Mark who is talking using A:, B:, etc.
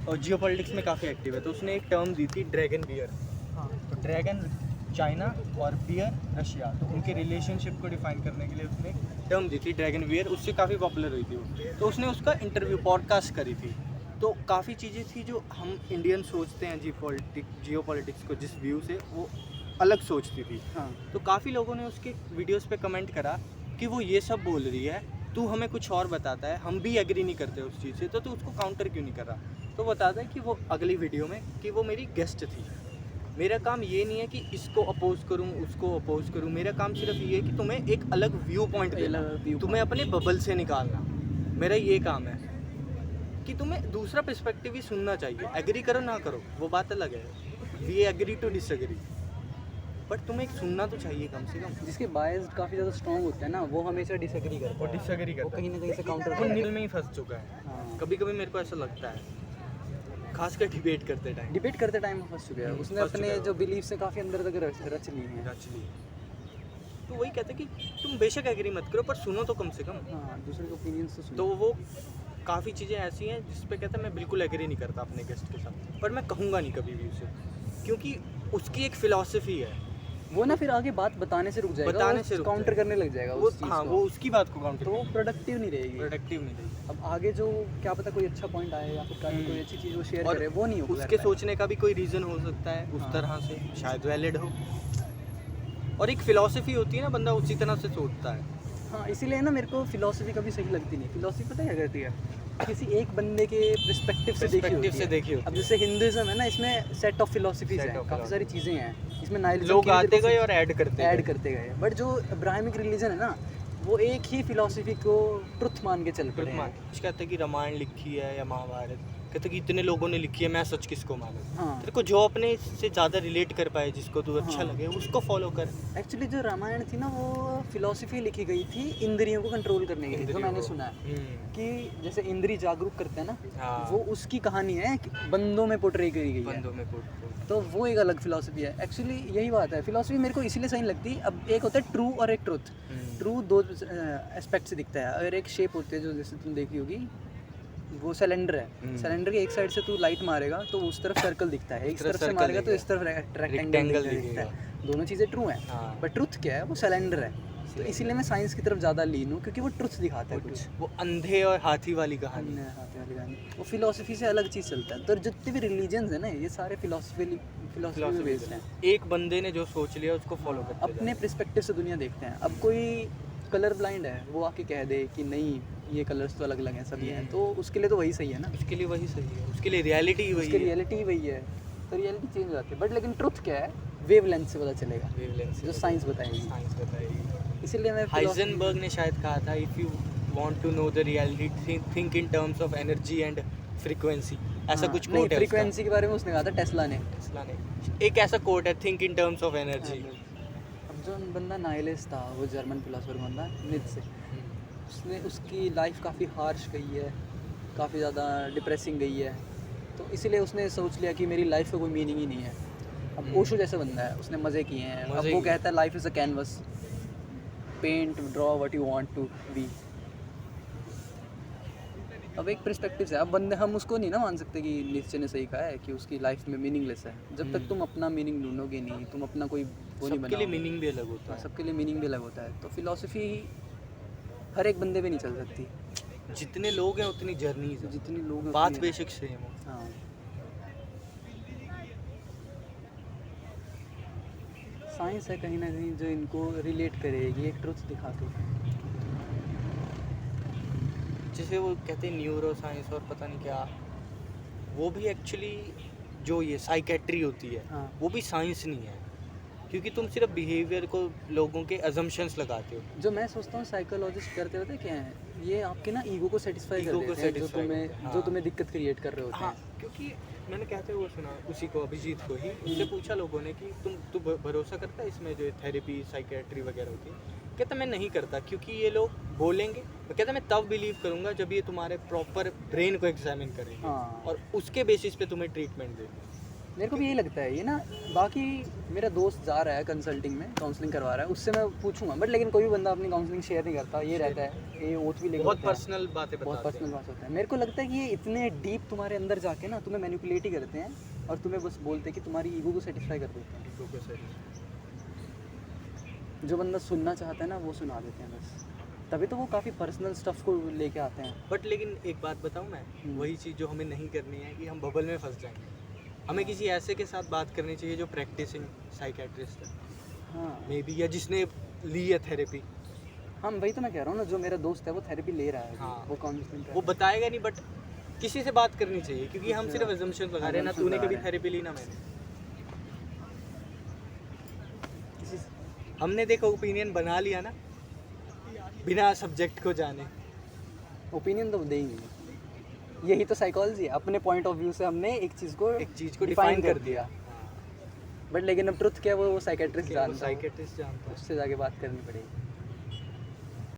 A: और जियोपॉलिटिक्स में काफ़ी एक्टिव है, तो उसने एक टर्म दी थी ड्रैगन बियर।
B: हाँ
A: तो ड्रैगन चाइना और बियर रशिया, तो उनके रिलेशनशिप को डिफाइन करने के लिए उसने एक टर्म दी थी ड्रैगन बियर, उससे काफ़ी पॉपुलर हुई थी वो। तो उसने उसका इंटरव्यू पॉडकास्ट करी थी। तो काफ़ी चीज़ें थी जो हम इंडियन सोचते हैं जियोपॉलिटिक्स को जिस व्यू से, वो अलग सोचती थी।
B: हाँ
A: तो काफ़ी लोगों ने उसके वीडियोस पे कमेंट करा कि वो ये सब बोल रही है, तू हमें कुछ और बताता है, हम भी एग्री नहीं करते उस चीज़ से, तो तू उसको काउंटर क्यों नहीं कर रहा। तो बताता है कि वो अगली वीडियो में कि वो मेरी गेस्ट थी, मेरा काम ये नहीं है कि इसको अपोज करूं उसको अपोज करूं, मेरा काम सिर्फ ये है कि तुम्हें एक अलग व्यू पॉइंट देना, तुम्हें अपने बबल से निकालना, मेरा ये काम है कि तुम्हें दूसरा पर्सपेक्टिव ही सुनना चाहिए। एग्री करो ना करो वो बात अलग है, we agree to disagree, but तुम्हें एक सुनना तो चाहिए कम से कम।
B: जिसके बायस काफ़ी ज़्यादा स्ट्रॉन्ग होते हैं ना, वो हमेशा डिसएग्री करता
A: वो
B: है,
A: डिसएग्री
B: वो
A: करता
B: कहीं ना कहीं से काउंटर
A: है, वो नील में ही फंस चुका है।
B: हाँ
A: कभी कभी मेरे को ऐसा लगता है, खासकर डिबेट करते टाइम
B: डिबेट करते टाइम फंस चुका है, उसने
A: फंस
B: अपने
A: चुका है
B: जो
A: वो।
B: बिलीफ से काफ़ी अंदर तक रच ली हैं।
A: एक्चुअली तो वही कहते हैं कि तुम बेशक एग्री मत करो पर सुनो तो कम से कम।
B: हाँ दूसरे के ओपिनियंस तो
A: तो
B: सुनो।
A: वो काफ़ी चीज़ें ऐसी हैं जिस पे कहता है मैं बिल्कुल एग्री नहीं करता अपने गेस्ट के साथ, पर मैं कहूँगा नहीं कभी भी उसे, क्योंकि उसकी एक फ़िलॉसफी है।
B: वो ना फिर आगे बात बताने से रुक जाएगा,
A: बताने से रुक
B: काउंटर
A: जाएगा।
B: करने लग जाएगा
A: वो
B: उस चीज़
A: हाँ
B: को,
A: वो उसकी बात को काउंटर
B: तो वो प्रोडक्टिव नहीं रहेगी।
A: प्रोडक्टिव नहीं रहेगी।
B: अब आगे जो क्या पता कोई अच्छा पॉइंट आए या फिर कोई अच्छी चीज़ वो शेयर
A: और
B: करे, वो नहीं हो
A: उसके सोचने का भी कोई रीज़न हो सकता है उस
B: हाँ।
A: तरह से, शायद वैलिड हो, और एक फ़िलॉसफी होती है ना, बंदा उसी तरह से सोचता है।
B: हाँ इसीलिए ना मेरे को फिलॉसफी कभी सही लगती नहीं। फिलॉसफी पता है क्या करती है, किसी एक बंदे के पर्सपेक्टिव से देखी
A: Perspective
B: होती
A: से
B: है।
A: देखी होती
B: अब जैसे हिंदुज़म है ना, इसमें सेट ऑफ फिलोसफीज
A: Set
B: हैं,
A: of
B: काफ़ी सारी चीज़ें हैं, इसमें नाइलिज्म
A: लोग आते गए और ऐड करते
B: ऐड
A: गए।
B: करते गए। बट जो अब्राहमिक रिलीजन है ना, वो एक ही फिलोसफी को ट्रुथ मान के चल पड़े हैं।
A: कुछ कहते हैं कि रामायण लिखी है या महाभारत, कहते हैं कि इतने लोगों ने लिखी है, मैं सच किसको मानूं।
B: हाँ
A: तेरे को जो अपने से ज़्यादा रिलेट कर पाए, जिसको तू अच्छा
B: हाँ।
A: लगे, उसको फॉलो कर।
B: एक्चुअली जो रामायण थी ना, वो फिलोसफी लिखी गई थी इंद्रियों को कंट्रोल करने के लिए, जो मैंने सुना है कि जैसे इंद्रिय जागरूक करते हैं ना,
A: हाँ।
B: वो उसकी कहानी है कि बंदों में पोर्ट्रे करी गई है।
A: बंदों में कोट
B: तो वो एक अलग फिलोसफी है। एक्चुअली यही बात है, फिलोसफी मेरे को इसीलिए सही नहीं लगती। अब एक होता है ट्रू और एक ट्रुथ। ट्रू दो एस्पेक्ट से दिखता है। अगर एक शेप होती है जो जैसे तुम देखी होगी, वो सिलेंडर है, सिलेंडर के एक साइड से तू लाइट मारेगा तो उस तरफ सर्कल दिखता है, एक तरफ से मारेगा तो इस तरफ रेक्टेंगल दिखता है। दोनों चीज़ें ट्रू हैं।
A: हाँ।
B: बट ट्रुथ क्या है, वो सिलेंडर है। तो इसीलिए मैं साइंस की तरफ ज़्यादा लीन हूँ, क्योंकि वो ट्रुथ दिखाता है कुछ।
A: वो अंधे और हाथी वाली कहानी।
B: अन्य हाथे वाली कहानी, वो फिलोसफी से अलग चीज़ चलता है। तो जितने भी रिलीजन्स हैं ना, ये सारे फिलोसफी पे बेस्ड हैं।
A: एक बंदे ने जो सोच लिया उसको फॉलो करते
B: अपने पर्सपेक्टिव से दुनिया देखते हैं। अब कोई कलर ब्लाइंड है, वो आके कह दे कि नहीं ये कलर्स तो अलग अलग हैं, सभी हैं, तो उसके लिए तो वही सही है ना,
A: उसके लिए वही सही है, उसके लिए रियलिटी ही वही
B: उसकी
A: है।
B: रियलिटी वही है। तो रियलिटी चेंज हो जाती है। बट लेकिन ट्रुथ क्या है, वेवलेंथ से पता चलेगा,
A: Wavelength से
B: जो साइंस बताएगी।
A: साइंस बताएगी।
B: इसीलिए मैं
A: हाइजेनबर्ग ने शायद कहा था, if you want to know the reality think in terms of energy and frequency, ऐसा कुछ
B: नहीं,
A: कोट है
B: फ्रीक्वेंसी के बारे में उसने कहा था, टेस्ला ने।
A: टेस्ला ने। एक ऐसा कोट है, think in terms of energy.
B: अब जो बंदा नाइलिस्ट था, वो जर्मन फिलोसफर बंदा नीत्शे, उसने उसकी लाइफ काफ़ी हार्श गई है, काफ़ी ज़्यादा डिप्रेसिंग गई है, तो इसीलिए उसने सोच लिया कि मेरी लाइफ का कोई मीनिंग ही नहीं है। अब ओशो जैसा बंदा है, उसने मज़े किए हैं। अब
A: मज़े
B: वो
A: किए।
B: कहता है life is a canvas, paint draw what you want to be. अब एक पर्सपेक्टिव से, अब बंदे हम उसको नहीं ना मान सकते कि नीत्शे ने सही कहा है कि उसकी लाइफ में मीनिंगलेस है। जब तक तुम अपना मीनिंग ढूंढोगे नहीं, तुम अपना कोई वो नहीं
A: सबके लिए
B: बनाओगे।
A: मीनिंग भी अलग होता है।
B: सबके लिए मीनिंग भी अलग होता है। तो फिलॉसफी हर एक बंदे पे नहीं चल सकती।
A: जितने लोग हैं उतनी जर्नीज है,
B: जितने लोग हैं
A: बात
B: उतनी-
A: बेशक सेम हो।
B: हाँ, साइंस है कहीं ना कहीं जो इनको रिलेट करेगी एक ट्रुथ दिखा के।
A: जैसे वो कहते हैं न्यूरो साइंस और पता नहीं क्या, वो भी एक्चुअली जो ये साइकेट्री होती है,
B: हाँ
A: वो भी साइंस नहीं है, क्योंकि तुम सिर्फ बिहेवियर को लोगों के अजम्पशंस लगाते हो।
B: जो मैं सोचता हूँ साइकोलॉजिस्ट करते रहते क्या है, ये आपके ना ईगो को सेटिस्फाई कर
A: Ego को
B: देते हैं,
A: satisfy करते हैं,
B: जो
A: हाँ।
B: तुम्हें दिक्कत क्रिएट कर रहे होते
A: हाँ,
B: हैं।
A: क्योंकि मैंने कहते हुए सुना उसी को, अभिजीत को ही, उससे पूछा लोगों ने कि तू भरोसा करता है इसमें जो थेरेपी साइकेट्री वगैरह होती है? कहता मैं नहीं करता, क्योंकि ये लोग बोलेंगे, मैं कहता मैं तब बिलीव करूंगा जब ये तुम्हारे प्रॉपर ब्रेन को एग्जामिन करेंगे
B: हाँ,
A: और उसके बेसिस पे तुम्हें ट्रीटमेंट देंगे।
B: मेरे को भी यही लगता है ये ना। बाकी मेरा दोस्त जा रहा है कंसल्टिंग में, काउंसलिंग करवा रहा है, उससे मैं पूछूंगा, बट लेकिन कोई भी बंदा अपनी काउंसलिंग शेयर नहीं करता, ये रहता है ये ओथ भी लेके
A: बहुत
B: होता है।
A: पर्सनल बातें
B: बहुत
A: बताते
B: पर्सनल बात होता है। मेरे को लगता है कि ये इतने डीप तुम्हारे अंदर जाके ना तुम्हें मैनिपुलेट ही करते हैं और तुम्हें बस बोलते हैं कि तुम्हारी ईगो को सेटिस्फाई कर देते हैं। जो बंदा सुनना चाहता है ना वो सुना देते हैं बस। तभी तो वो काफ़ी पर्सनल स्टफ को लेके आते हैं।
A: बट लेकिन एक बात बताऊं मैं, वही चीज़ जो हमें नहीं करनी है कि हम बबल में फंस जाएंगे। हमें किसी ऐसे के साथ बात करनी चाहिए जो प्रैक्टिसिंग साइकेट्रिस्ट है
B: हाँ
A: मे बी, या जिसने ली है थेरेपी।
B: हाँ वही तो मैं कह रहा हूँ ना, जो मेरा दोस्त है वो थेरेपी ले रहा है अभी,
A: हाँ।
B: वो काउंसलिंग कर
A: वो
B: रहा
A: बताएगा नहीं, बट किसी से बात करनी चाहिए, क्योंकि हम सिर्फ assumption लगा रहे हैं ना।
B: assumption
A: तूने
B: लगा
A: कभी
B: रहे हैं।
A: थेरेपी ली ना मैंने।
B: है। किसी
A: हमने देखो ओपिनियन बना लिया ना बिना सब्जेक्ट को जाने।
B: ओपिनियन तो देंगे, यही तो साइकोलॉजी है। अपने पॉइंट ऑफ व्यू से हमने एक चीज़ को
A: डिफाइन कर दिया।
B: बट लेकिन अब ट्रुथ क्या है वो साइकेट्रिस्ट जानता है,
A: साइकेट्रिस्ट जानता है।
B: उससे जाके बात करनी पड़ेगी।